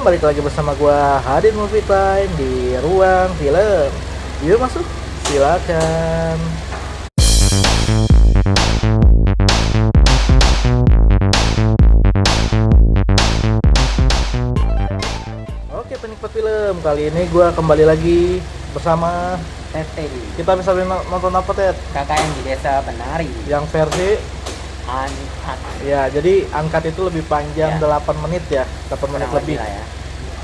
balik lagi bersama gua Hadin Movie Time di Ruang Film. Yuk masuk, silakan. Oke penikmat film, kali ini gua kembali lagi bersama Tete. kita bisa nonton apa Ted? KKN di Desa Penari. Yang versi Uncut. ya, jadi angkat itu lebih panjang Ya. 8 menit ya, 8 menit Kurang lebih. lah ya.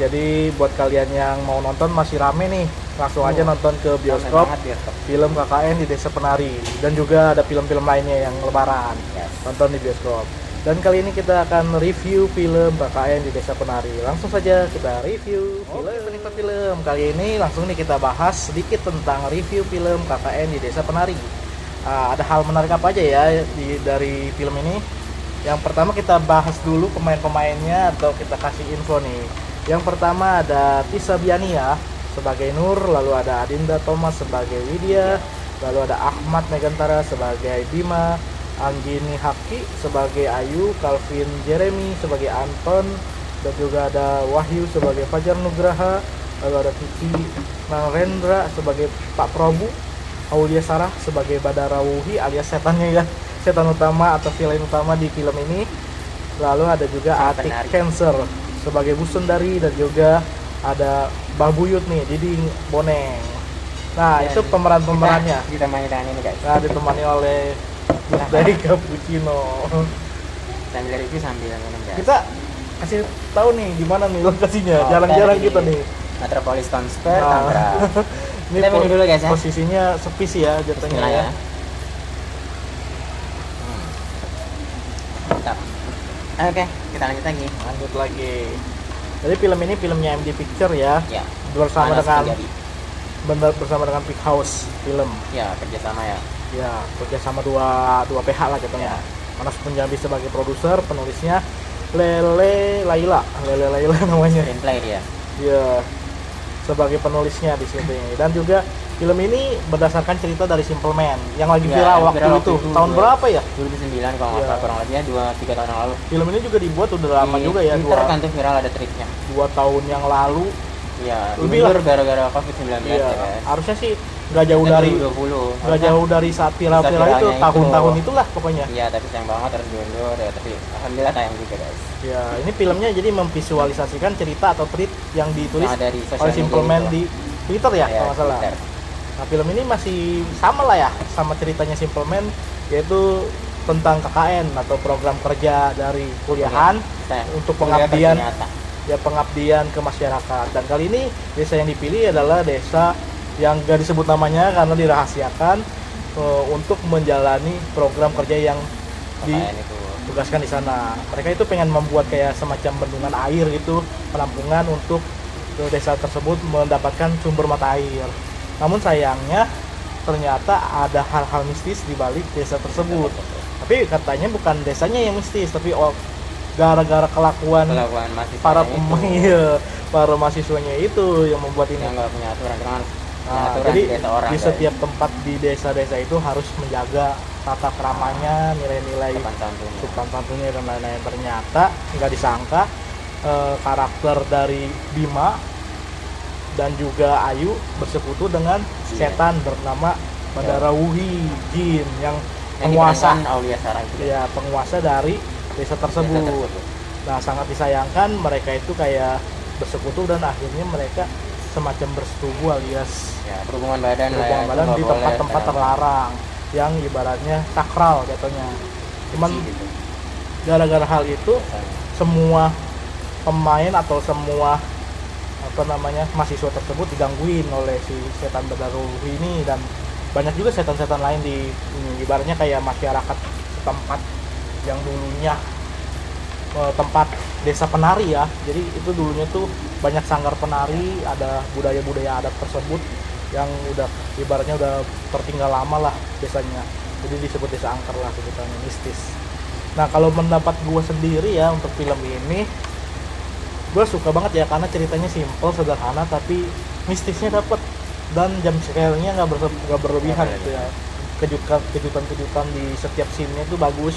Jadi buat kalian yang mau nonton masih rame nih, langsung aja nonton ke bioskop. Rame banget bioskop. Film KKN di Desa Penari, dan juga ada film-film lainnya yang lebaran. Yes. Tonton di bioskop. Dan kali ini kita akan review film KKN di Desa Penari. Langsung saja kita review film. Penikmat film, kali ini langsung nih kita bahas sedikit tentang review film KKN di Desa Penari. Ada hal menarik apa aja ya dari film ini? Yang pertama kita bahas dulu pemain-pemainnya atau kita kasih info nih. Yang pertama ada Tisa Biania sebagai Nur, lalu ada Adinda Thomas sebagai Widya, lalu ada Ahmad Megantara sebagai Bima, Anggini Haki sebagai Ayu, Calvin Jeremy sebagai Anton, dan juga ada Wahyu sebagai Fajar Nugraha, lalu ada Kiki Narendra sebagai Pak Prabu, Aulia Sarah sebagai Badara Wuhi alias setannya ya, setan utama atau villain utama di film ini. Lalu ada juga Atik Cancer sebagai Bu Sundari, dan juga ada Mbah Buyut nih, Diding Boneng. Nah, itu pemeran-pemerannya. Ditemani dengan ini guys. Nah, ditemani oleh dari Cappuccino. Sambil review sambil minum guys. Kita kasih tahu nih di mana nih lokasinya. Oh, Jarang-jarang kita kita di nih. Metropolis Town Square, Nah. Tangerang. Ini Kita minum dulu guys ya. Posisinya sepi sih ya jatuhnya Bismillah ya. ya. Mantap. Oke, kita lanjut lagi. Lanjut lagi. Jadi film ini filmnya MD Picture ya. Ya. Bersama Manas dengan Punjabi. bersama dengan Big House Film. Ya, kerjasama ya. Ya, kerja sama dua pihak lah jatuhnya. Ya. Manas Punjabi sebagai produser, penulisnya Lele Laila namanya. Screenplay dia. Ya, sebagai penulisnya di sini. Dan juga film ini berdasarkan cerita dari Simple Man yang lagi Ya, viral yang waktu viral itu. waktu itu, Tahun ya. berapa ya? 2009 kalau nggak Ya. salah, kurang lebihnya 2-3 tahun yang lalu. Film ini juga dibuat udah lama Di juga ya, Twitter kan tuh viral ada tweetnya. 2 tahun yang lalu. Iya, Lebih diundur gara-gara COVID-19 Iya, ya guys. harusnya sih nggak jauh Kita dari 2020. nggak jauh dari saat viral-viral itu, viralnya itu. tahun-tahun itulah pokoknya. Iya, tapi sayang banget harus diundur ya, tapi alhamdulillah tayang juga guys. Ya, ini filmnya jadi memvisualisasikan cerita atau tweet yang ditulis Yang ada di sosial oleh Simple media Man itu. di Twitter ya, Iya, kalau nggak salah. Twitter. Nah, film ini masih sama lah ya, sama ceritanya Simple Man, yaitu tentang KKN atau program kerja dari kuliahan Nah, untuk kuliah pengabdian, versi nyata. ya pengabdian ke masyarakat. Dan kali ini desa yang dipilih adalah desa yang gak disebut namanya karena dirahasiakan, untuk menjalani program kerja yang KKN itu. ditugaskan di sana. Mereka itu pengen membuat kayak semacam bendungan air gitu, penampungan untuk desa tersebut mendapatkan sumber mata air. Namun sayangnya ternyata ada hal-hal mistis di balik desa tersebut. Tapi katanya bukan desanya yang mistis, tapi gara-gara kelakuan mahasiswa para itu pemain, para mahasiswanya itu yang membuat ini. yang nggak punya aturan dengan Nah, aturan jadi di desa orang di guys. setiap tempat di desa-desa itu harus menjaga tata keramanya, nilai-nilai Sopan santunnya. sopan santunnya dan lain-lain. Ternyata nggak disangka karakter dari Bima dan juga Ayu bersekutu dengan setan bernama Badara Wuhi, jin yang penguasa, diperankan Aulia Sarah itu. ya penguasa dari desa tersebut. Nah, sangat disayangkan mereka itu kayak bersekutu dan akhirnya mereka semacam bersetubuh alias Ya, perhubungan badan lah ya, berhubungan itu badan nggak di boleh tempat-tempat sekarang. terlarang yang ibaratnya sakral jatuhnya. Cuman Gitu. gara-gara hal itu semua pemain atau semua mahasiswa tersebut digangguin oleh si setan Badaruh ini, dan banyak juga setan-setan lain di ibaratnya kayak masyarakat setempat yang dulunya tempat desa penari ya. Jadi itu dulunya tuh banyak sanggar penari, ada budaya-budaya adat tersebut yang udah ibaratnya udah tertinggal lama lah desanya. Jadi disebut desa angker lah sebutannya, mistis. Nah, kalau mendapat gue sendiri ya untuk film ini, gue suka banget ya karena ceritanya simple, sederhana, tapi mistisnya dapet, dan jump scare-nya nggak berlebihan gitu ya. Kejutan-kejutan di setiap scene-nya itu bagus,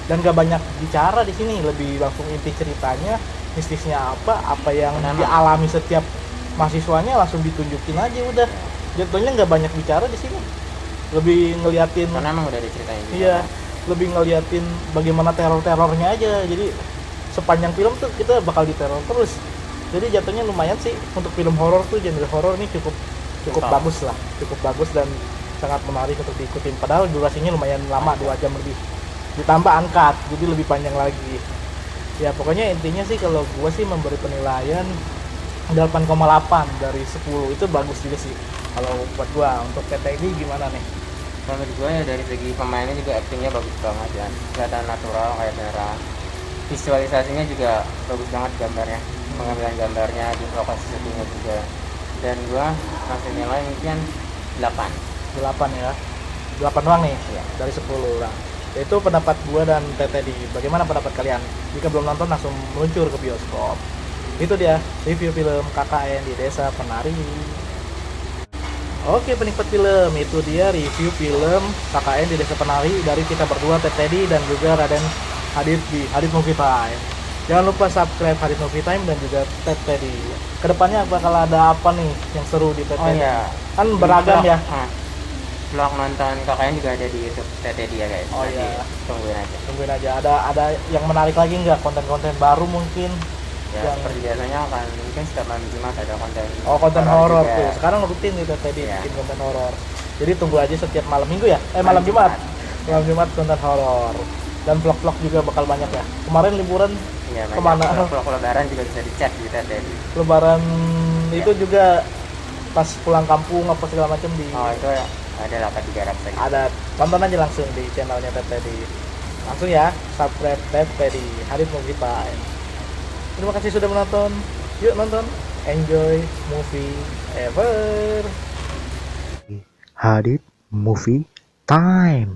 dan gak banyak bicara di sini, lebih langsung inti ceritanya mistisnya apa yang Karena emang- dialami setiap mahasiswanya langsung ditunjukin aja udah. Jatuhnya nggak banyak bicara di sini, lebih ngeliatin. Karena emang udah diceritain juga. Iya, lebih ngeliatin bagaimana terornya aja. Jadi sepanjang film tuh kita bakal diteror terus. Jadi jatuhnya lumayan sih untuk film horor tuh, genre horor ini cukup Betul. bagus lah, cukup bagus dan sangat menarik untuk diikutin. Padahal durasinya lumayan lama, 2 jam lebih. Ditambah angkat, jadi lebih panjang lagi. Ya pokoknya intinya sih kalau gua sih memberi penilaian 8,8 dari 10. Itu bagus juga sih kalau buat gua. Untuk PT ini gimana nih? Kalau menurut gue ya dari segi pemainnya juga actingnya bagus banget ya, kelihatan natural kayak beneran. Visualisasinya juga bagus banget gambarnya, pengambilan gambarnya di lokasi syutingnya juga. Dan gue ngasih nilai mungkin 8. 8 ya. 8 doang nih Iya. dari 10 lah. Itu pendapat gua dan TTD. Bagaimana pendapat kalian? Jika belum nonton langsung meluncur ke bioskop. Itu dia review film KKN di Desa Penari. Oke penikmat film, itu dia review film KKN di Desa Penari dari kita berdua, TTD dan juga Raden Hadid di Hadid Movie Time. Jangan lupa subscribe Hadid Movie Time dan juga TTD. Kedepannya bakal ada apa nih yang seru di TTD? Oh iya, Kan beragam ya. Vlog nonton kakaknya juga ada di YouTube TTD ya guys. Oh Nanti iya. tungguin aja. Tungguin aja, ada yang menarik lagi nggak, konten-konten baru mungkin? Ya Yang- seperti biasanya kan mungkin setiap malam Jumat ada konten. konten horor juga. tuh sekarang rutin gitu tadi Iya. bikin konten horor. Jadi tunggu aja setiap malam minggu ya, malam Jumat konten horor. Dan vlog-vlog juga bakal banyak ya. Kemarin liburan Iya, Kemana? Vlog lebaran juga bisa dicek di TTD. lebaran Iya. itu juga pas pulang kampung apa segala macam di Oh itu ada lah di garap saya. ada, tonton aja langsung di channelnya TTD. Langsung ya, subscribe TTD Hadid Movie Time. Terima kasih sudah menonton. Yuk nonton, enjoy movie ever. Hadid Movie Time.